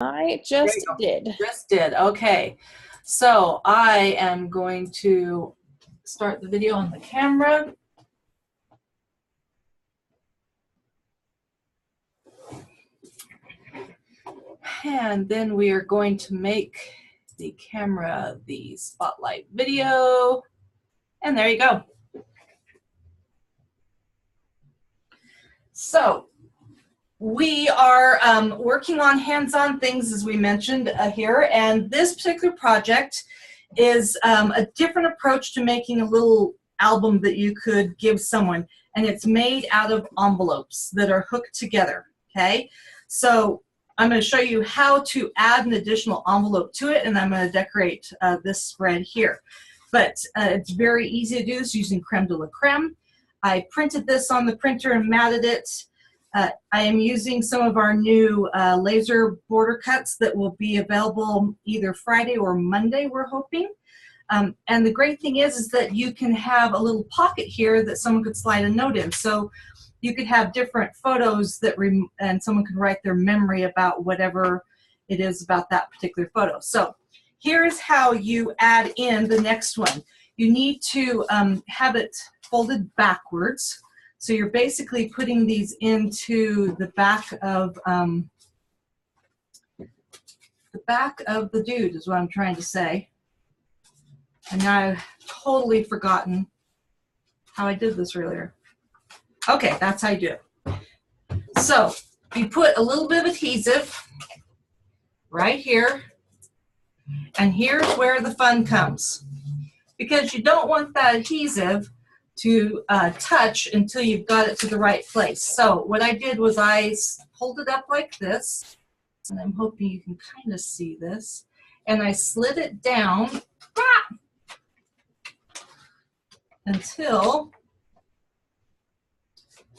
I just did. Just did. Okay. So I am going to start the video on the camera. And then we are going to make the camera the spotlight video. And there you go. So we are working on hands-on things, as we mentioned here, and this particular project is a different approach to making a little album that you could give someone, and it's made out of envelopes that are hooked together, okay? So I'm going to show you how to add an additional envelope to it, and I'm going to decorate this spread here. But it's very easy to do this using creme de la creme. I printed this on the printer and matted it. I am using some of our new laser border cuts that will be available either Friday or Monday, we're hoping. And the great thing is that you can have a little pocket here that someone could slide a note in. So you could have different photos that and someone can write their memory about whatever it is about that particular photo. So here's how you add in the next one. You need to have it folded backwards. So you're basically putting these into the back of the dude is what I'm trying to say. And now I've totally forgotten how I did this earlier. Okay, that's how you do it. So you put a little bit of adhesive right here, and here's where the fun comes. Because you don't want that adhesive to touch until you've got it to the right place. So what I did was I pulled it up like this, and I'm hoping you can kind of see this, and I slid it down until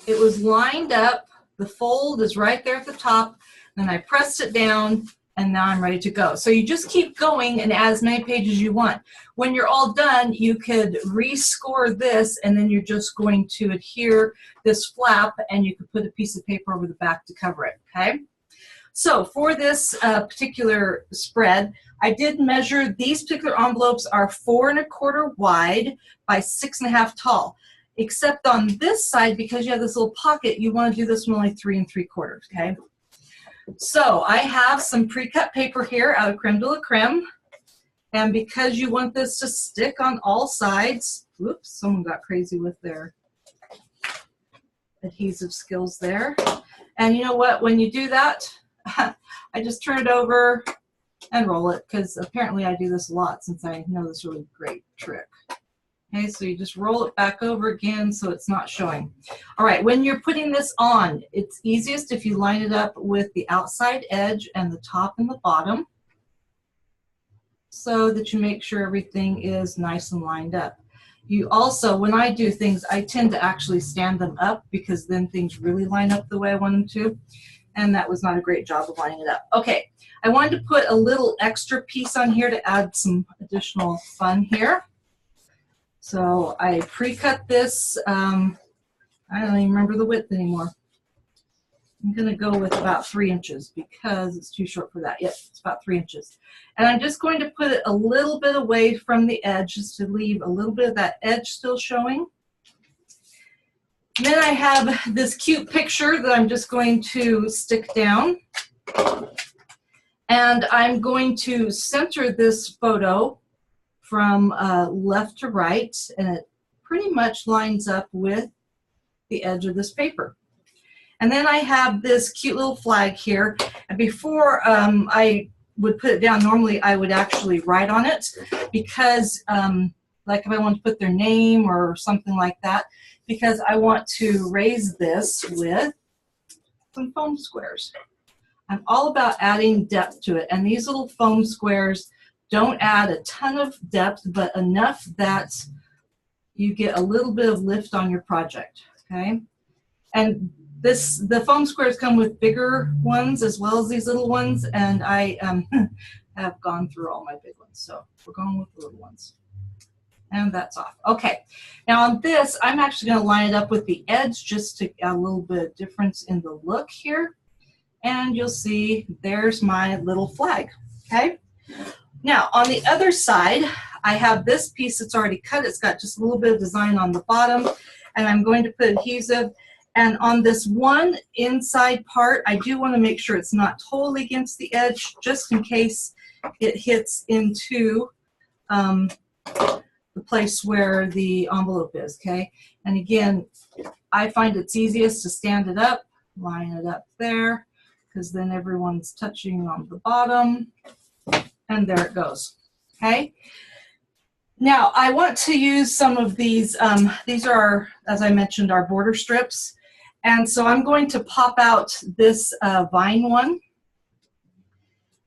it was lined up. The fold is right there at the top, then I pressed it down, and now I'm ready to go. So you just keep going and add as many pages as you want. When you're all done, you could rescore this, and then you're just going to adhere this flap, and you could put a piece of paper over the back to cover it, okay? So for this particular spread, I did measure. These particular envelopes are 4 1/4 wide by 6 1/2 tall. Except on this side, because you have this little pocket, you want to do this one only 3 3/4, okay? So I have some pre-cut paper here out of creme de la creme, and because you want this to stick on all sides, whoops, someone got crazy with their adhesive skills there. And you know what, when you do that, I just turn it over and roll it, because apparently I do this a lot since I know this really great trick. Okay, so you just roll it back over again so it's not showing. All right, when you're putting this on, it's easiest if you line it up with the outside edge and the top and the bottom so that you make sure everything is nice and lined up. You also, when I do things, I tend to actually stand them up, because then things really line up the way I want them to, and that was not a great job of lining it up. Okay, I wanted to put a little extra piece on here to add some additional fun here. So I pre-cut this, I don't even remember the width anymore. I'm going to go with about 3 inches because it's too short for that. Yep, it's about 3 inches. And I'm just going to put it a little bit away from the edge just to leave a little bit of that edge still showing. And then I have this cute picture that I'm just going to stick down. And I'm going to center this photo from left to right, and it pretty much lines up with the edge of this paper. And then I have this cute little flag here, and before I would put it down, normally I would actually write on it, because like if I want to put their name or something like that, because I want to raise this with some foam squares. I'm all about adding depth to it, and these little foam squares don't add a ton of depth, but enough that you get a little bit of lift on your project, okay? And the foam squares come with bigger ones as well as these little ones, and I have gone through all my big ones, so we're going with the little ones. And that's off. Okay, now on this, I'm actually going to line it up with the edge just to add a little bit of difference in the look here. And you'll see there's my little flag, okay? Now, on the other side, I have this piece that's already cut. It's got just a little bit of design on the bottom, and I'm going to put adhesive. And on this one inside part, I do want to make sure it's not totally against the edge, just in case it hits into the place where the envelope is, okay? And again, I find it's easiest to stand it up, line it up there, because then everyone's touching on the bottom, and there it goes, okay? Now, I want to use some of these. These are, as I mentioned, our border strips. And so I'm going to pop out this vine one.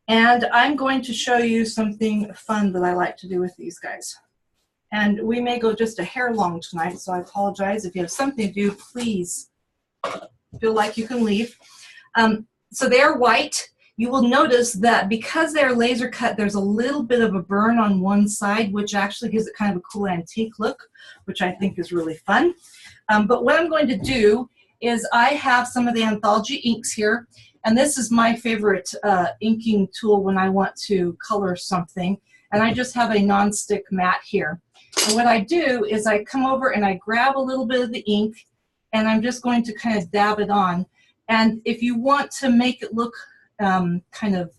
And I'm going to show you something fun that I like to do with these guys. And we may go just a hair long tonight, so I apologize. If you have something to do, please feel like you can leave. So they're white. You will notice that because they're laser cut, there's a little bit of a burn on one side, which actually gives it kind of a cool antique look, which I think is really fun. But what I'm going to do is I have some of the Anthology inks here, and this is my favorite inking tool when I want to color something. And I just have a non-stick mat here. And what I do is I come over and I grab a little bit of the ink, and I'm just going to kind of dab it on. And if you want to make it look kind of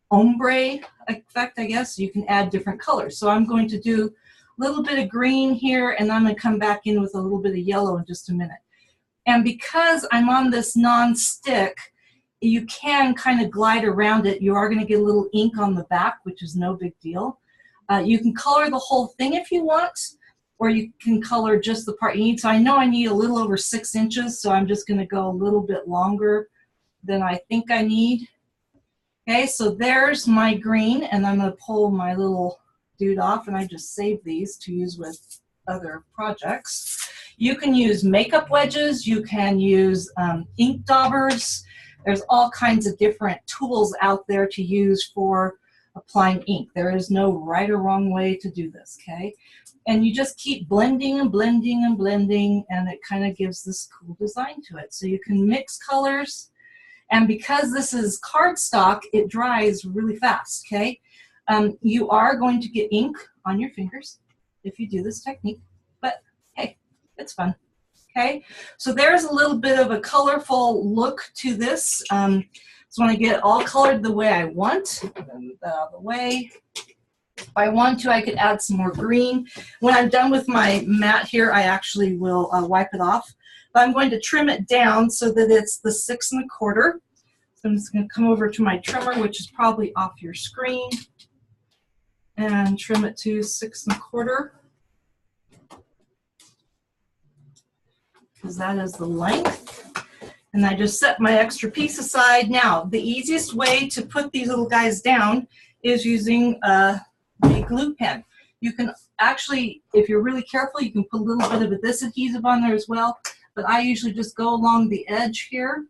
ombre effect, I guess, you can add different colors. So I'm going to do a little bit of green here, and I'm going to come back in with a little bit of yellow in just a minute. And because I'm on this non-stick, you can kind of glide around it. You are going to get a little ink on the back, which is no big deal. You can color the whole thing if you want, or you can color just the part you need. So I know I need a little over 6 inches, so I'm just going to go a little bit longer than I think I need. Okay, so there's my green, and I'm going to pull my little dude off, and I just save these to use with other projects. You can use makeup wedges, you can use ink daubers. There's all kinds of different tools out there to use for applying ink. There is no right or wrong way to do this, okay? And you just keep blending and blending and blending, and it kind of gives this cool design to it. So you can mix colors. And because this is cardstock, it dries really fast, okay? You are going to get ink on your fingers if you do this technique, but hey, it's fun, okay? So there's a little bit of a colorful look to this. So when I get it all colored the way I want, move that out of the way. If I want to, I could add some more green. When I'm done with my mat here, I actually will wipe it off. But I'm going to trim it down so that it's the 6 1/4. So I'm just going to come over to my trimmer, which is probably off your screen, and trim it to 6 1/4, because that is the length. And I just set my extra piece aside. Now, the easiest way to put these little guys down is using a glue pen. You can actually, if you're really careful, you can put a little bit of this adhesive on there as well. But I usually just go along the edge here,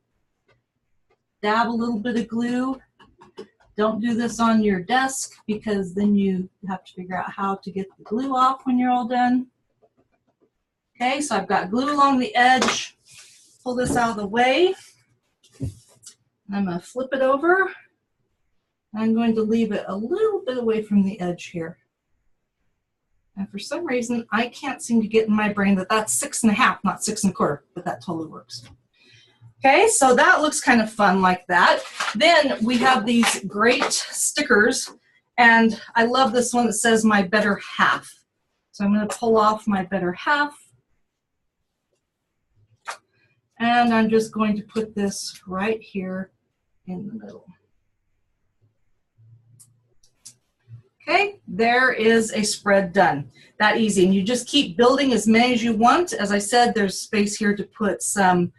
dab a little bit of glue. Don't do this on your desk, because then you have to figure out how to get the glue off when you're all done. Okay, so I've got glue along the edge. Pull this out of the way. I'm going to flip it over. I'm going to leave it a little bit away from the edge here. And for some reason, I can't seem to get in my brain that that's 6 1/2, not 6 1/4, but that totally works. Okay, so that looks kind of fun like that. Then we have these great stickers, and I love this one that says my better half. So I'm going to pull off my better half. And I'm just going to put this right here in the middle. Okay, there is a spread done. That easy. And you just keep building as many as you want. As I said, there's space here to put some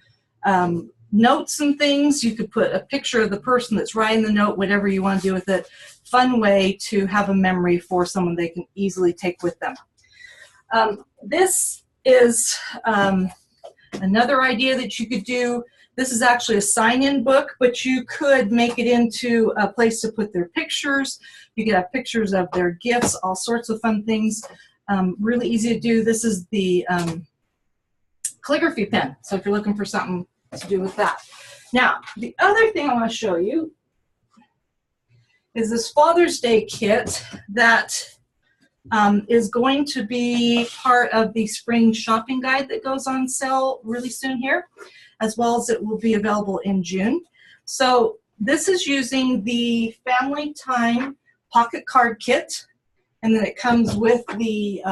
notes and things. You could put a picture of the person that's writing the note, whatever you want to do with it. Fun way to have a memory for someone they can easily take with them. This is another idea that you could do. This is actually a sign-in book, but you could make it into a place to put their pictures. You could have pictures of their gifts, all sorts of fun things. Really easy to do. This is the calligraphy pen, so if you're looking for something to do with that. Now, the other thing I want to show you is this Father's Day kit that is going to be part of the spring shopping guide that goes on sale really soon here, as well as it will be available in June. So this is using the Family Time Pocket Card Kit, and then it comes with the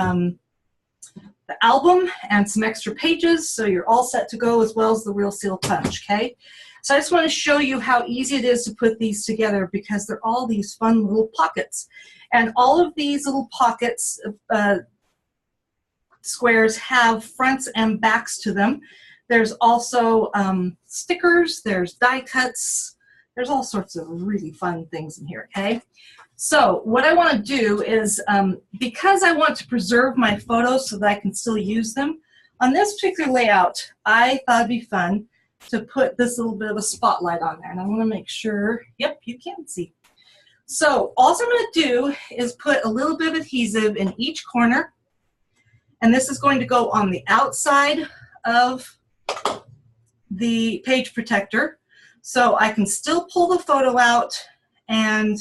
album and some extra pages, so you're all set to go, as well as the real seal punch, okay? So I just want to show you how easy it is to put these together, because they're all these fun little pockets. And all of these little pockets, squares, have fronts and backs to them. There's also stickers, there's die cuts, there's all sorts of really fun things in here, okay? So what I want to do is, because I want to preserve my photos so that I can still use them, on this particular layout, I thought it'd be fun to put this little bit of a spotlight on there. And I want to make sure, yep, you can see. So all I'm going to do is put a little bit of adhesive in each corner. And this is going to go on the outside of the page protector. So I can still pull the photo out and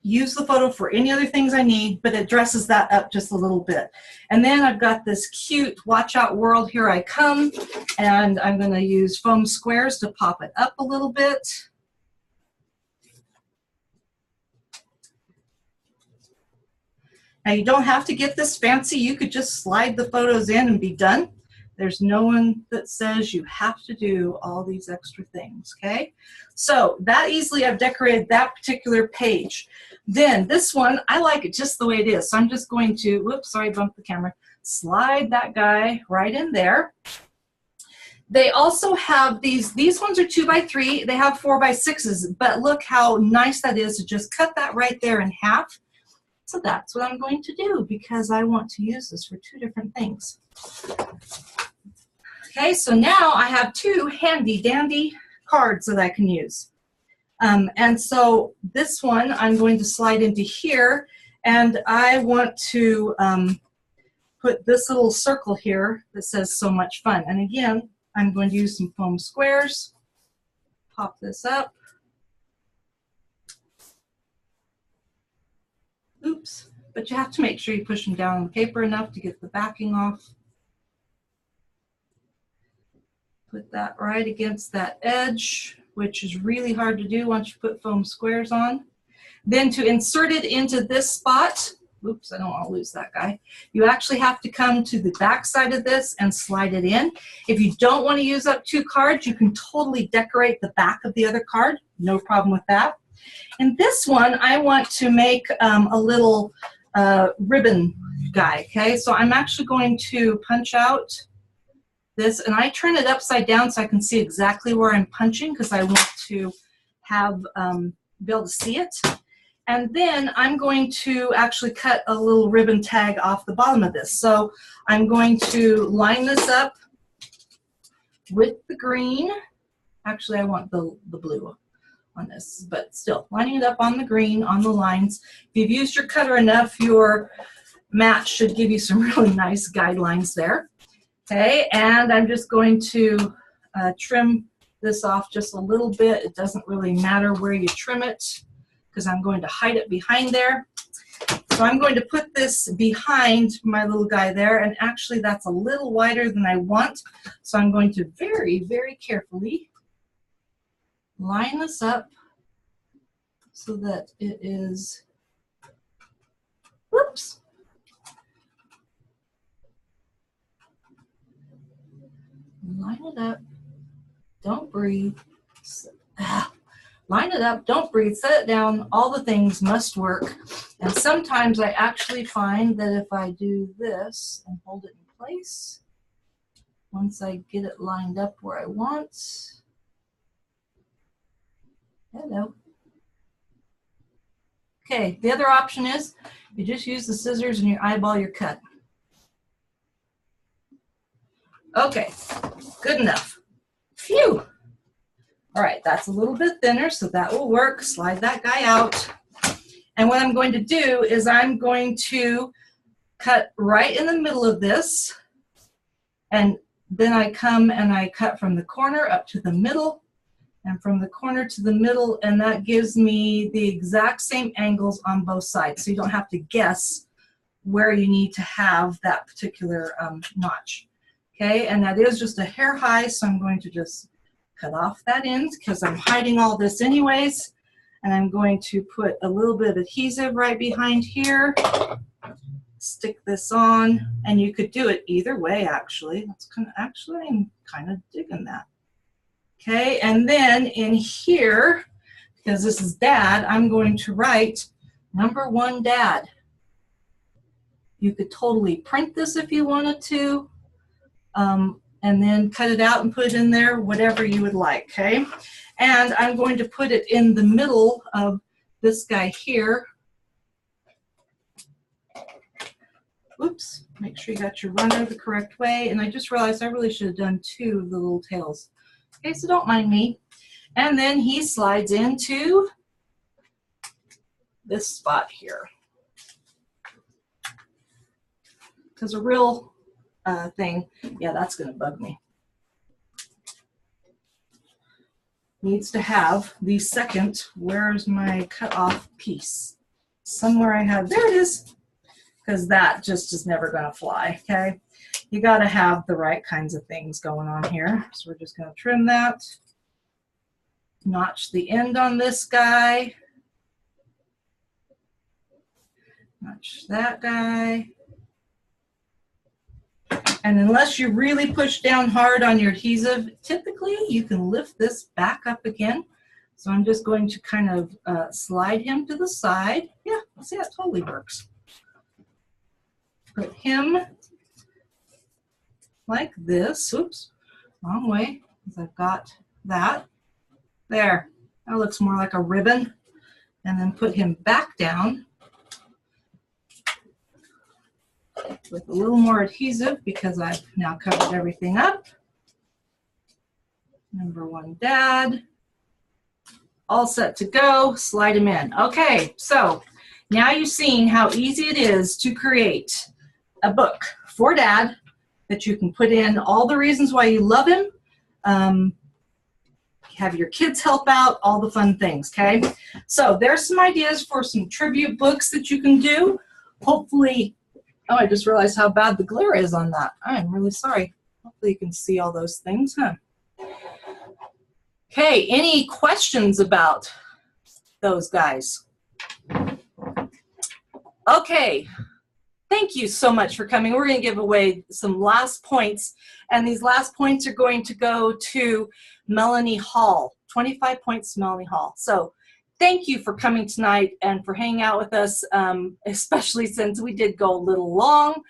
use the photo for any other things I need, but it dresses that up just a little bit. And then I've got this cute Watch Out World, Here I Come, and I'm going to use foam squares to pop it up a little bit. Now you don't have to get this fancy, you could just slide the photos in and be done. There's no one that says you have to do all these extra things, okay? So that easily I've decorated that particular page. Then this one, I like it just the way it is. So I'm just going to, whoops, sorry, bumped the camera, slide that guy right in there. They also have these ones are 2x3, they have 4x6s, but look how nice that is to just cut that right there in half. So that's what I'm going to do, because I want to use this for two different things. Okay, so now I have two handy dandy cards that I can use. And so this one I'm going to slide into here, and I want to put this little circle here that says "So Much Fun." And again, I'm going to use some foam squares, pop this up. Oops, but you have to make sure you push them down on the paper enough to get the backing off. Put that right against that edge, which is really hard to do once you put foam squares on. Then to insert it into this spot, oops, I don't want to lose that guy. You actually have to come to the back side of this and slide it in. If you don't want to use up two cards, you can totally decorate the back of the other card. No problem with that. And this one, I want to make a little ribbon guy, okay? So I'm actually going to punch out this, and I turn it upside down so I can see exactly where I'm punching, because I want to have be able to see it. And then I'm going to actually cut a little ribbon tag off the bottom of this. So I'm going to line this up with the green. Actually, I want the blue on this, but still lining it up on the green on the lines. If you've used your cutter enough, your mat should give you some really nice guidelines there. Okay, and I'm just going to trim this off just a little bit. It doesn't really matter where you trim it, because I'm going to hide it behind there. So I'm going to put this behind my little guy there, and actually that's a little wider than I want. So I'm going to very, very carefully line this up so that it is, whoops, line it up, don't breathe, line it up, don't breathe, set it down, all the things must work. And sometimes I actually find that if I do this and hold it in place, once I get it lined up where I want, hello. Okay, the other option is you just use the scissors and you eyeball your cut. Okay, good enough. Phew. All right, that's a little bit thinner, so that will work. Slide that guy out. And what I'm going to do is I'm going to cut right in the middle of this, and Then I come and I cut from the corner up to the middle, and from the corner to the middle, and that gives me the exact same angles on both sides. So you don't have to guess where you need to have that particular notch. Okay, and that is just a hair high, so I'm going to just cut off that end because I'm hiding all this anyways. And I'm going to put a little bit of adhesive right behind here. Stick this on, and you could do it either way actually. That's I'm kind of digging that. Okay, and then in here, because this is Dad, I'm going to write number 1 Dad. You could totally print this if you wanted to, and then cut it out and put it in there, whatever you would like, okay? And I'm going to put it in the middle of this guy here. Oops, make sure you got your runner the correct way. And I just realized I really should have done 2 of the little tails. Okay, so don't mind me. And then he slides into this spot here. Because a real thing, yeah, that's going to bug me. Needs to have the second, where's my cut off piece? Somewhere I have, there it is. Because that just is never going to fly, okay? You got to have the right kinds of things going on here. So we're just going to trim that. Notch the end on this guy. Notch that guy. And unless you really push down hard on your adhesive, typically you can lift this back up again. So I'm just going to kind of slide him to the side. Yeah, see, that totally works. Put him like this. Oops, wrong way, because I've got that. There, that looks more like a ribbon. And then put him back down with a little more adhesive because I've now covered everything up. Number 1 Dad. All set to go, slide him in. Okay, so now you've seen how easy it is to create a book for Dad that you can put in all the reasons why you love him, have your kids help out, all the fun things, okay? So there's some ideas for some tribute books that you can do. Hopefully, oh, I just realized how bad the glare is on that. I'm really sorry. Hopefully you can see all those things, huh? Okay, any questions about those guys? Okay. Thank you so much for coming. We're going to give away some last points, and these last points are going to go to Melanie Hall, 25 points to Melanie Hall. So thank you for coming tonight and for hanging out with us, especially since we did go a little long.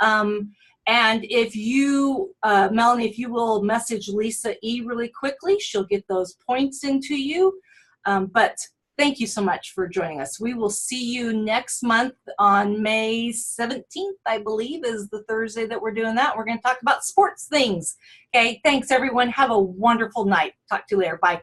And if you, Melanie, if you will message Lisa E really quickly, she'll get those points into you. But thank you so much for joining us. We will see you next month on May 17th, I believe, is the Thursday that we're doing that. We're going to talk about sports things. Okay, thanks, everyone. Have a wonderful night. Talk to you later. Bye.